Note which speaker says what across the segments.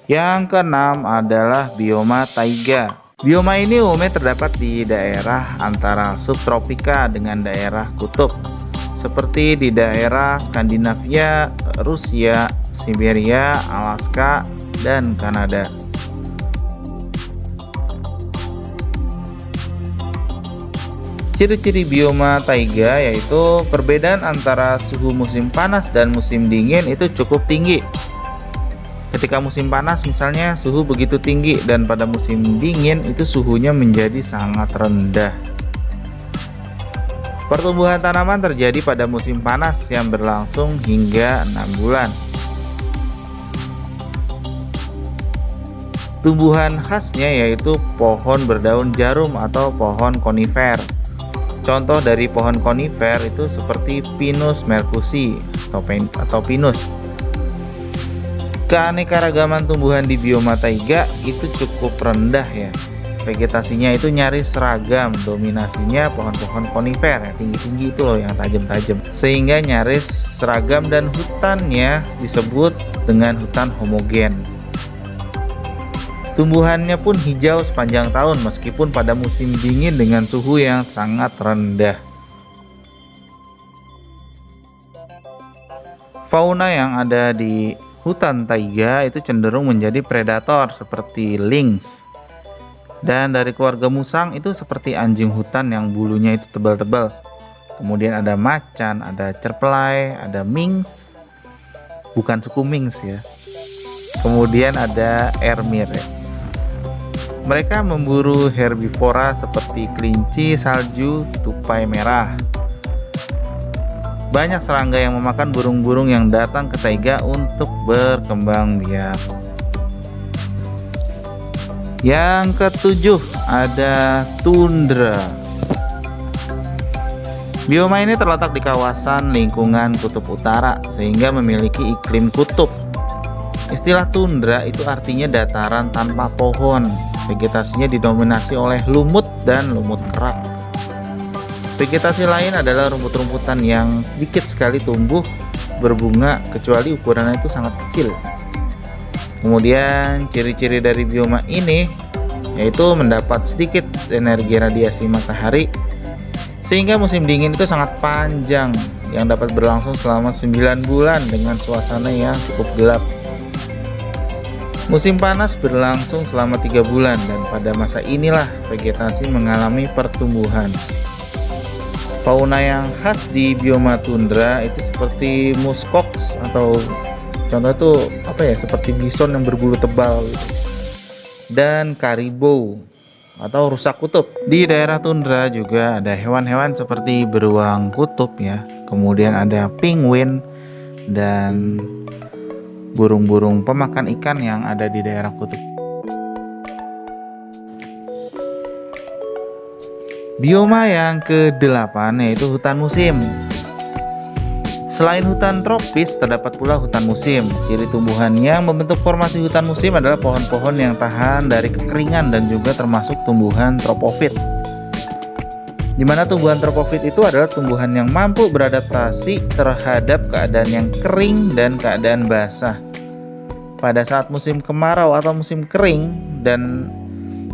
Speaker 1: Yang keenam adalah bioma taiga. Bioma ini umumnya terdapat di daerah antara subtropika dengan daerah kutub, seperti di daerah Skandinavia, Rusia, Siberia, Alaska, dan Kanada. Ciri-ciri bioma taiga yaitu perbedaan antara suhu musim panas dan musim dingin itu cukup tinggi. Ketika musim panas misalnya suhu begitu tinggi, dan pada musim dingin itu suhunya menjadi sangat rendah. Pertumbuhan tanaman terjadi pada musim panas yang berlangsung hingga 6 bulan. Tumbuhan khasnya yaitu pohon berdaun jarum atau pohon konifer. Contoh dari pohon konifer itu seperti Pinus mercusi atau pinus. Keanekaragaman tumbuhan di bioma taiga itu cukup rendah ya. Vegetasinya itu nyaris seragam, dominasinya pohon-pohon konifer ya, tinggi-tinggi itu loh yang tajam-tajam. Sehingga nyaris seragam dan hutannya disebut dengan hutan homogen. Tumbuhannya pun hijau sepanjang tahun meskipun pada musim dingin dengan suhu yang sangat rendah. Fauna yang ada di hutan taiga itu cenderung menjadi predator seperti lynx. Dan dari keluarga musang itu seperti anjing hutan yang bulunya itu tebal-tebal. Kemudian ada macan, ada cerpelai, ada minks. Bukan suku minks ya. Kemudian ada ermir ya. Mereka memburu herbivora seperti kelinci salju, tupai merah. Banyak serangga yang memakan burung-burung yang datang ke taiga untuk berkembang biak. Yang ketujuh ada tundra. Bioma ini terletak di kawasan lingkungan kutub utara sehingga memiliki iklim kutub. Istilah tundra itu artinya dataran tanpa pohon. Vegetasinya didominasi oleh lumut dan lumut kerak. Vegetasi lain adalah rumput-rumputan yang sedikit sekali tumbuh berbunga kecuali ukurannya itu sangat kecil. Kemudian ciri-ciri dari bioma ini yaitu mendapat sedikit energi radiasi matahari sehingga musim dingin itu sangat panjang yang dapat berlangsung selama 9 bulan dengan suasana yang cukup gelap. Musim panas berlangsung selama 3 bulan dan pada masa inilah vegetasi mengalami pertumbuhan. Fauna yang khas di bioma tundra itu seperti muskox atau contoh itu seperti bison yang berbulu tebal gitu. Dan karibou atau rusa kutub. Di daerah tundra juga ada hewan-hewan seperti beruang kutub ya. Kemudian ada penguin dan burung-burung pemakan ikan yang ada di daerah kutub. Bioma yang ke-8 yaitu hutan musim. Selain hutan tropis, terdapat pula hutan musim. Ciri tumbuhan yang membentuk formasi hutan musim adalah pohon-pohon yang tahan dari kekeringan dan juga termasuk tumbuhan tropofit. Di mana tumbuhan tropofit itu adalah tumbuhan yang mampu beradaptasi terhadap keadaan yang kering dan keadaan basah. Pada saat musim kemarau atau musim kering dan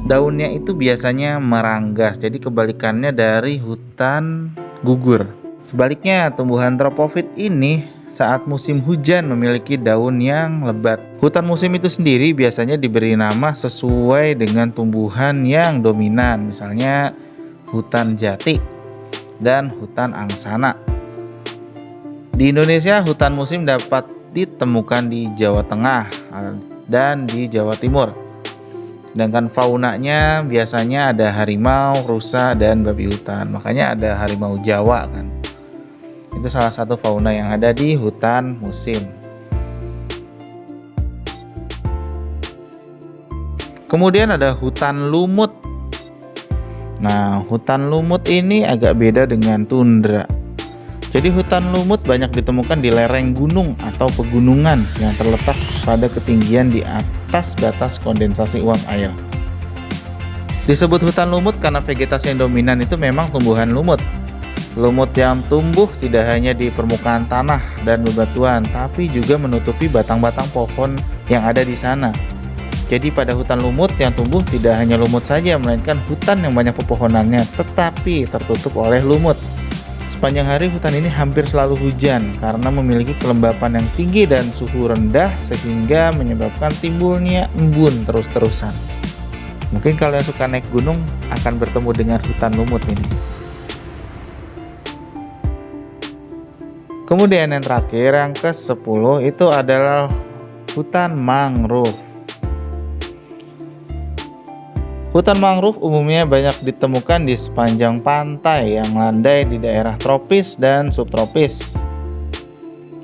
Speaker 1: daunnya itu biasanya meranggas. Jadi kebalikannya dari hutan gugur. Sebaliknya, tumbuhan tropofit ini saat musim hujan memiliki daun yang lebat. Hutan musim itu sendiri biasanya diberi nama sesuai dengan tumbuhan yang dominan, misalnya hutan jati dan hutan angsana. Di Indonesia, hutan musim dapat ditemukan di Jawa Tengah dan di Jawa Timur. Sedangkan faunanya biasanya ada harimau, rusa, dan babi hutan. Makanya ada harimau Jawa kan. Itu salah satu fauna yang ada di hutan musim. Kemudian ada hutan lumut. Nah, hutan lumut ini agak beda dengan tundra. Jadi hutan lumut banyak ditemukan di lereng gunung atau pegunungan yang terletak pada ketinggian di atas batas kondensasi uap air. Disebut hutan lumut karena vegetasi yang dominan itu memang tumbuhan lumut. Lumut yang tumbuh tidak hanya di permukaan tanah dan bebatuan, tapi juga menutupi batang-batang pohon yang ada di sana. Jadi pada hutan lumut yang tumbuh tidak hanya lumut saja, melainkan hutan yang banyak pepohonannya tetapi tertutup oleh lumut. Sepanjang hari hutan ini hampir selalu hujan karena memiliki kelembapan yang tinggi dan suhu rendah sehingga menyebabkan timbulnya embun terus-terusan. Mungkin kalau yang suka naik gunung akan bertemu dengan hutan lumut ini. Kemudian yang terakhir, yang ke-10 itu adalah hutan mangrove. Hutan mangrove umumnya banyak ditemukan di sepanjang pantai yang landai di daerah tropis dan subtropis.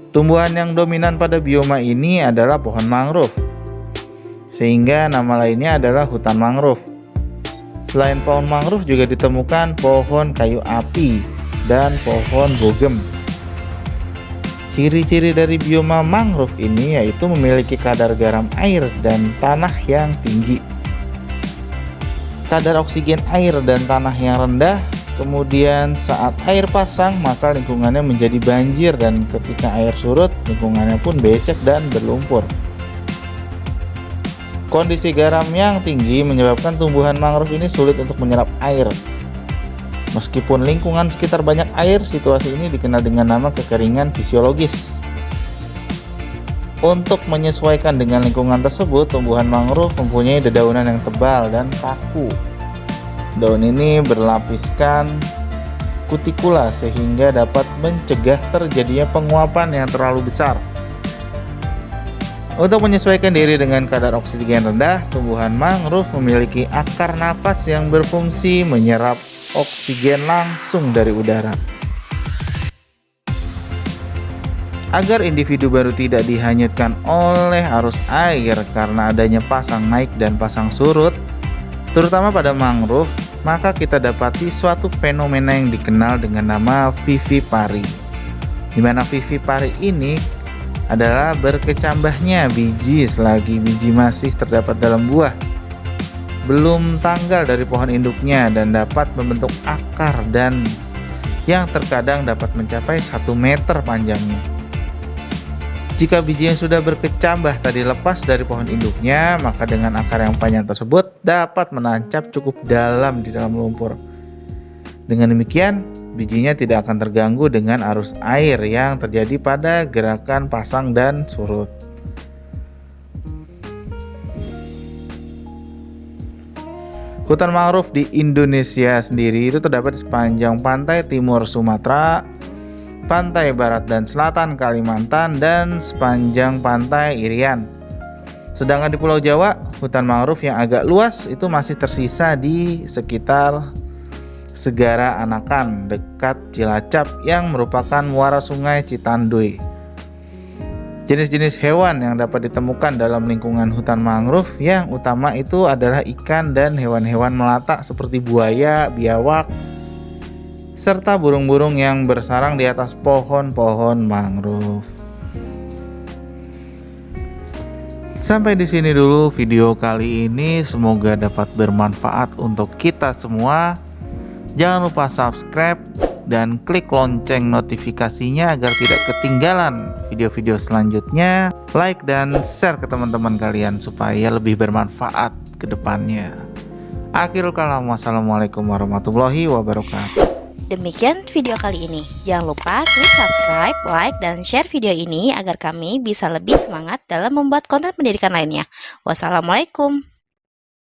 Speaker 1: Tumbuhan yang dominan pada bioma ini adalah pohon mangrove, sehingga nama lainnya adalah hutan mangrove. Selain pohon mangrove juga ditemukan pohon kayu api dan pohon bogem. Ciri-ciri dari bioma mangrove ini yaitu memiliki kadar garam air dan tanah yang tinggi. Kadar oksigen air dan tanah yang rendah, kemudian saat air pasang maka lingkungannya menjadi banjir dan ketika air surut lingkungannya pun becek dan berlumpur. Kondisi garam yang tinggi menyebabkan tumbuhan mangrove ini sulit untuk menyerap air. Meskipun lingkungan sekitar banyak air, situasi ini dikenal dengan nama kekeringan fisiologis. Untuk menyesuaikan dengan lingkungan tersebut, tumbuhan mangrove mempunyai dedaunan yang tebal dan kaku. Daun ini berlapiskan kutikula sehingga dapat mencegah terjadinya penguapan yang terlalu besar. Untuk menyesuaikan diri dengan kadar oksigen rendah, tumbuhan mangrove memiliki akar napas yang berfungsi menyerap oksigen langsung dari udara. Agar individu baru tidak dihanyutkan oleh arus air karena adanya pasang naik dan pasang surut, terutama pada mangrove, maka kita dapati suatu fenomena yang dikenal dengan nama vivipari. Di mana vivipari ini adalah berkecambahnya biji selagi biji masih terdapat dalam buah, belum tanggal dari pohon induknya dan dapat membentuk akar dan yang terkadang dapat mencapai 1 meter panjangnya. Jika biji yang sudah berkecambah tadi lepas dari pohon induknya, maka dengan akar yang panjang tersebut dapat menancap cukup dalam di dalam lumpur. Dengan demikian, bijinya tidak akan terganggu dengan arus air yang terjadi pada gerakan pasang dan surut. Hutan mangrove di Indonesia sendiri itu terdapat di sepanjang pantai timur Sumatera, pantai barat dan selatan Kalimantan, dan sepanjang pantai Irian. Sedangkan di Pulau Jawa, hutan mangrove yang agak luas itu masih tersisa di sekitar Segara Anakan dekat Cilacap yang merupakan muara sungai Citanduy. Jenis-jenis hewan yang dapat ditemukan dalam lingkungan hutan mangrove yang utama itu adalah ikan dan hewan-hewan melata seperti buaya, biawak, serta burung-burung yang bersarang di atas pohon-pohon mangrove. Sampai di sini dulu video kali ini, semoga dapat bermanfaat untuk kita semua. Jangan lupa subscribe dan klik lonceng notifikasinya agar tidak ketinggalan video-video selanjutnya. Like dan share ke teman-teman kalian supaya lebih bermanfaat ke depannya. Akhirul kalam, wassalamualaikum warahmatullahi wabarakatuh.
Speaker 2: Demikian video kali ini. Jangan lupa klik subscribe, like, dan share video ini agar kami bisa lebih semangat dalam membuat konten pendidikan lainnya. Wassalamualaikum.